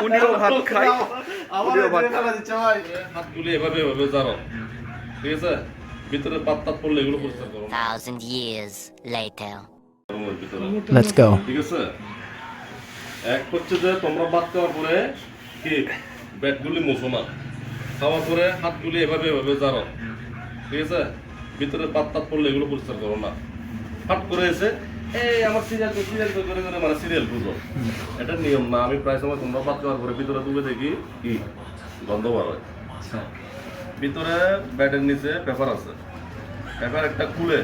উনিও ভাত খায়, উনিও ভাত খায়। হাত তুলে এভাবে এভাবে জানো, ঠিক আছে? ভিতরে পাত তাত পড়লে এগুলো পরিষ্কার করো। 1,000 years later. রুমের ভিতরে, Let's go. ঠিক আছে? এক হচ্ছে যে তোমরা ভাত খাওয়ার পরে কি ব্যাটগুলি মুছো না, খাওয়ার পরে হাতগুলি এভাবে এভাবে জানো, ঠিক আছে? ভিতরে পাত তাত পড়লে এগুলো পরিষ্কার করো না। হাট করে এসে এই আমার সিরিয়াল করে করে মানে সিরিয়াল বুঝো, এটা নিয়ম না। আমি প্রায় সময় তোমরা ভাত খাওয়ার পরে ভিতরে তুলে দেখি কি গন্ধ বার হয়। ভিতরে ব্যাটের নিচে পেপার আছে, পেপার একটা খুলে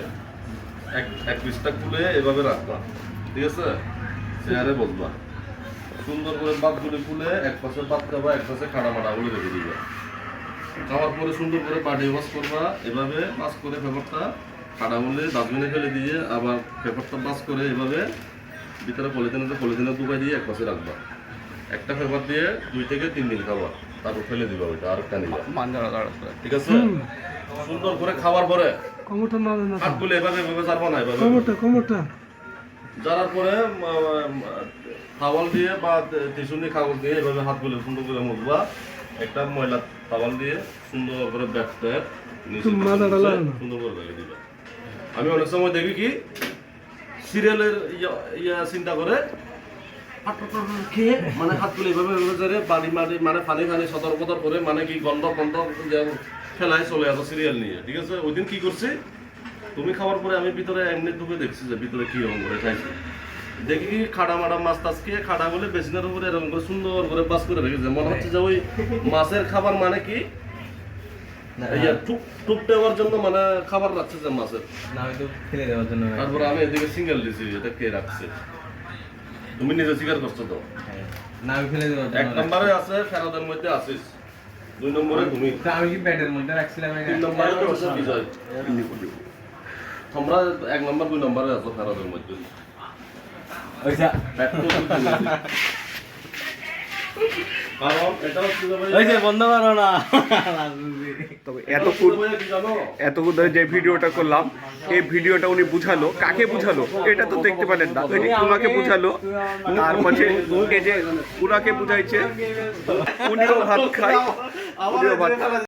এক পিসটা খুলে এভাবে রাখবা, ঠিক আছে? চেয়ারে বসবা, সুন্দর করে পাতগুলি খুলে এক পাশে পাত খাবা, এক পাশে খাড়া মাটাগুলি রেখে দিবা। খাওয়ার পরে সুন্দর করে পাটি ওয়াশ করবা, এভাবে পাস করে পেপারটা খাড়া হলে ডাস্টবিনে ফেলে দিয়ে আবার পেপারটা পাস করে এভাবে ভিতরে পলিথিনে ডুবাই দিয়ে এক পাশে রাখবা। একটা পেপার দিয়ে 2 থেকে 3 দিন খাবা, তারপর ফেলে দিবা, ওইটা আরেকটা নিবা, ঠিক আছে? সুন্দর করে খাওয়ার পরে হাতগুলো এভাবে এভাবে জারবা না, এভাবে জারার পরে টাওয়াল দিয়ে বা টিস্যু দিয়ে কাগজ দিয়ে এভাবে হাতগুলো সুন্দর করে মুছবা। একটা ময়লা টাওয়াল দিয়ে সুন্দর করে ব্যাগটা সুন্দর করে রেখে দিবা। আমি অনেক সময় দেখি কি সিরিয়ালের ইয়া চিন্তা করে খেয়ে মানে হাতগুলো এভাবে এভাবে বাড়ি মাটি মানে ফানি সতর্কতার করে মানে কি গন্ধ ফেলায় চলে আসো সিরিয়াল নিয়ে, ঠিক আছে? ওই দিন কি করছি, তুমি খাওয়ার পরে আমি ভিতরে এমনি ঢুকে দেখছি যে ভিতরে কি রকম করে খাইছি। দেখি কি খাড়া মাড়া মাছ টাছ খেয়ে খাড়া বলে বেসিনের উপরে এরকম করে সুন্দর করে বাস করে রেখেছে। মনে হচ্ছে যে ওই মাছের খাবার মানে কি টুপ দেওয়ার জন্য মানে খাবার রাখছে যে মাছের, তারপরে আমি এদিকে সিঙ্গেল দিছি, এটা কে রাখছে? তুমি নিজে স্বীকার করছো তো? এক নম্বরে আছে ফেরাদের মধ্যে আছিস, 2 নম্বরে তুমি, আমি কি ব্যাটের মধ্যে রাখছিলাম? 3 নম্বরে তো হচ্ছে বিজয়। তোমরা 1 নম্বর 2 নম্বরে আছো ফেরাদের মধ্যে। ব্যাট তো কারণ এটা হচ্ছে যে ভাই বন্ধ করো না। তবে এতক্ষণ ধরে যে ভিডিওটা করলাম, এই ভিডিওটা উনি বুঝালো, কাকে বুঝালো এটা তো দেখতে পেলেন না। উনাকে বুঝালো, তার মাঝে এই যে উনাকে বুঝাইছে, উনিও ভাত খায়, উনিও ভাত খায়।